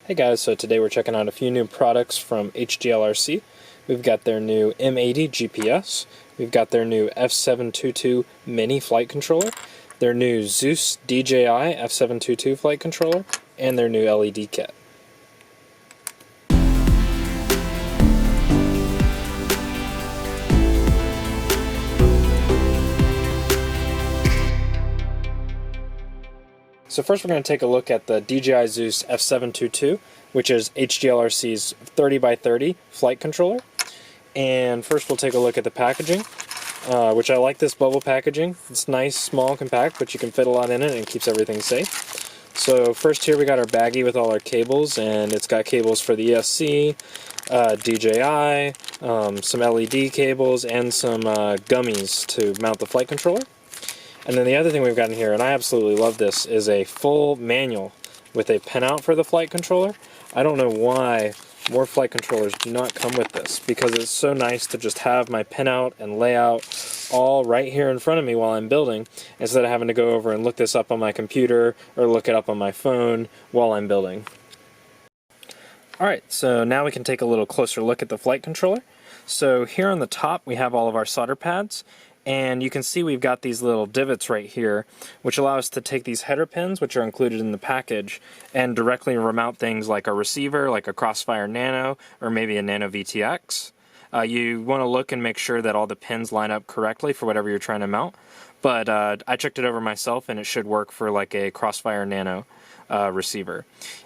Hey guys, so today we're checking out a few new products from HGLRC. We've got their new M80 GPS, we've got their new F722 Mini flight controller, their new Zeus DJI F722 flight controller, and their new LED kit. So first we're going to take a look at the DJI Zeus F722, which is HGLRC's 30x30 flight controller. And first we'll take a look at the packaging, which I like this bubble packaging. It's nice, small, compact, but you can fit a lot in it and it keeps everything safe. So first here we got our baggie with all our cables, and it's got cables for the ESC, DJI, some LED cables, and some gummies to mount the flight controller. And then the other thing we've got in here, and I absolutely love this, is a full manual with a pinout for the flight controller. I don't know why more flight controllers do not come with this, because it's so nice to just have my pinout and layout all right here in front of me while I'm building, instead of having to go over and look this up on my computer or look it up on my phone while I'm building. Alright, so now we can take a little closer look at the flight controller. So here on the top we have all of our solder pads. And you can see we've got these little divots right here, which allow us to take these header pins, which are included in the package, and directly remount things like a receiver, like a Crossfire Nano, or maybe a Nano VTX. You want to look and make sure that all the pins line up correctly for whatever you're trying to mount. But I checked it over myself, and it should work for like a Crossfire Nano receiver.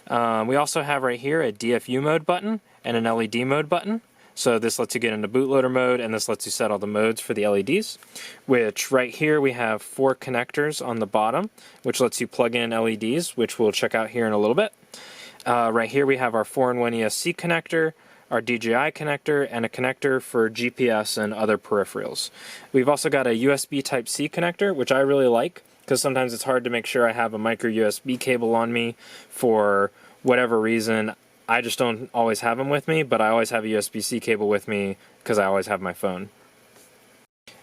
We also have right here a DFU mode button and an LED mode button. So this lets you get into bootloader mode, and this lets you set all the modes for the LEDs, which right here we have 4 connectors on the bottom, which lets you plug in LEDs, which we'll check out here in a little bit. Right here we have our 4-in-1 ESC connector, our DJI connector, and a connector for GPS and other peripherals. We've also got a USB Type-C connector, which I really like, because sometimes it's hard to make sure I have a micro USB cable on me for whatever reason. I just don't always have them with me, but I always have a USB-C cable with me because I always have my phone.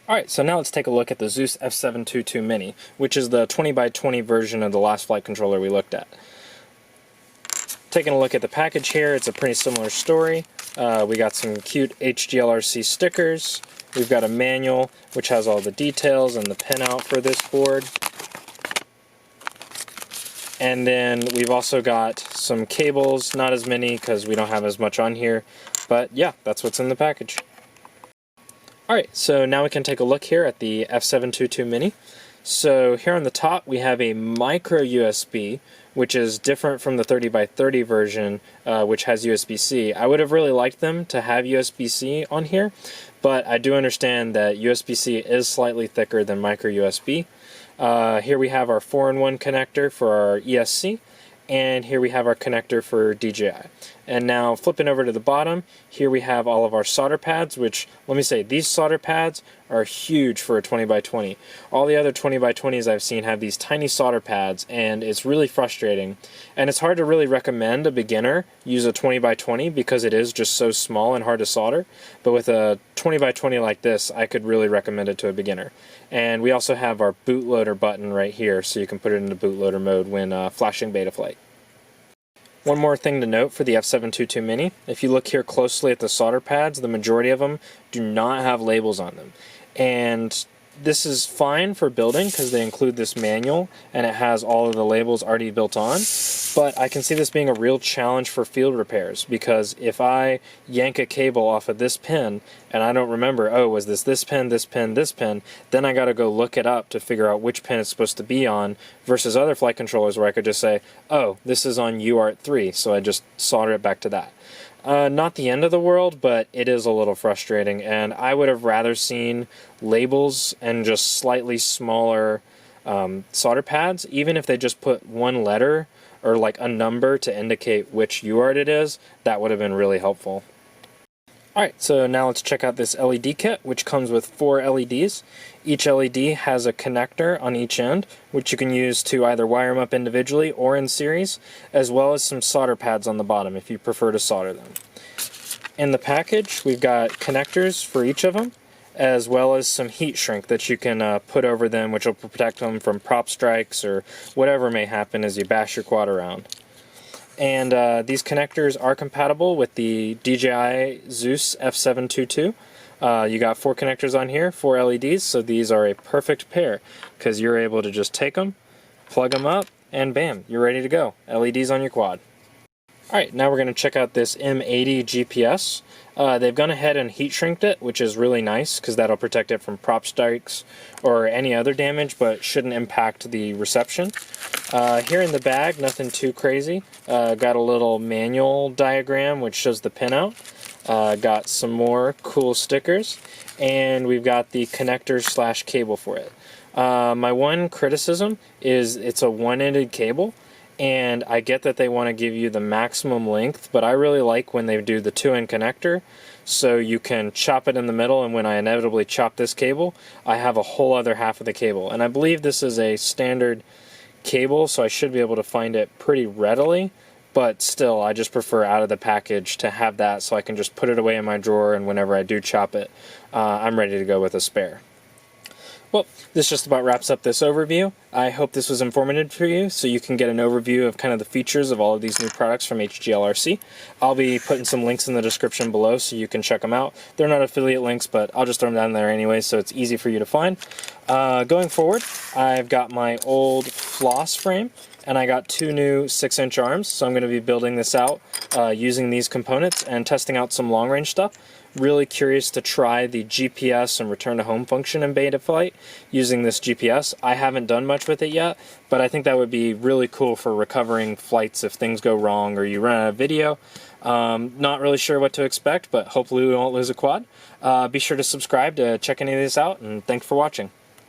Alright, so now let's take a look at the Zeus F722 Mini, which is the 20x20 version of the last flight controller we looked at. Taking a look at the package here, it's a pretty similar story. We got some cute HGLRC stickers. We've got a manual, which has all the details and the pinout for this board. And then we've also got some cables, not as many because we don't have as much on here, but yeah, that's what's in the package. Alright, so now we can take a look here at the F722 Mini. So here on the top we have a micro USB, which is different from the 30x30 version, which has USB-C. I would have really liked them to have USB-C on here, but I do understand that USB-C is slightly thicker than micro USB. Here we have our 4-in-1 connector for our ESC, and here we have our connector for DJI. And now flipping over to the bottom, here we have all of our solder pads, which, let me say, these solder pads are huge for a 20x20. All the other 20x20s I've seen have these tiny solder pads, and it's really frustrating. And it's hard to really recommend a beginner use a 20x20 because it is just so small and hard to solder. But with a 20x20 like this, I could really recommend it to a beginner. And we also have our bootloader button right here, so you can put it into bootloader mode when flashing Betaflight. One more thing to note for the F722 Mini, if you look here closely at the solder pads, the majority of them do not have labels on them. And this is fine for building because they include this manual and it has all of the labels already built on, but I can see this being a real challenge for field repairs, because if I yank a cable off of this pin and I don't remember, oh, was this pin, this pin, this pin, then I gotta go look it up to figure out which pin it's supposed to be on, versus other flight controllers where I could just say, oh, this is on UART3, so I just solder it back to that. Not the end of the world, but it is a little frustrating, and I would have rather seen labels and just slightly smaller solder pads, even if they just put one letter or like a number to indicate which UART it is. That would have been really helpful. Alright, so now let's check out this LED kit, which comes with 4 LEDs. Each LED has a connector on each end, which you can use to either wire them up individually or in series, as well as some solder pads on the bottom if you prefer to solder them. In the package, we've got connectors for each of them, as well as some heat shrink that you can put over them, which will protect them from prop strikes or whatever may happen as you bash your quad around. And these connectors are compatible with the DJI Zeus F722. You got 4 connectors on here, 4 LEDs, so these are a perfect pair because you're able to just take them, plug them up, and bam, you're ready to go. LEDs on your quad. Alright, now we're going to check out this M80 GPS. They've gone ahead and heat shrinked it, which is really nice because that'll protect it from prop strikes or any other damage, but shouldn't impact the reception. Here in the bag, nothing too crazy. Got a little manual diagram which shows the pinout. Got some more cool stickers, and we've got the connector / cable for it. My one criticism is it's a one-ended cable, and I get that they want to give you the maximum length, but I really like when they do the 2-end connector, so you can chop it in the middle, and when I inevitably chop this cable, I have a whole other half of the cable. And I believe this is a standard cable, so I should be able to find it pretty readily, but still, I just prefer out of the package to have that so I can just put it away in my drawer, and whenever I do chop it, I'm ready to go with a spare. Well, this just about wraps up this overview. I hope this was informative for you so you can get an overview of kind of the features of all of these new products from HGLRC. I'll be putting some links in the description below so you can check them out. They're not affiliate links, but I'll just throw them down there anyway so it's easy for you to find. Going forward, I've got my old Floss frame, and I got 2 new 6-inch arms, so I'm going to be building this out using these components and testing out some long-range stuff. Really curious to try the GPS and return to home function in beta flight using this GPS. I haven't done much with it yet, but I think that would be really cool for recovering flights if things go wrong or you run out of video. Not really sure what to expect, but hopefully we won't lose a quad. Be sure to subscribe to check any of this out, and thanks for watching.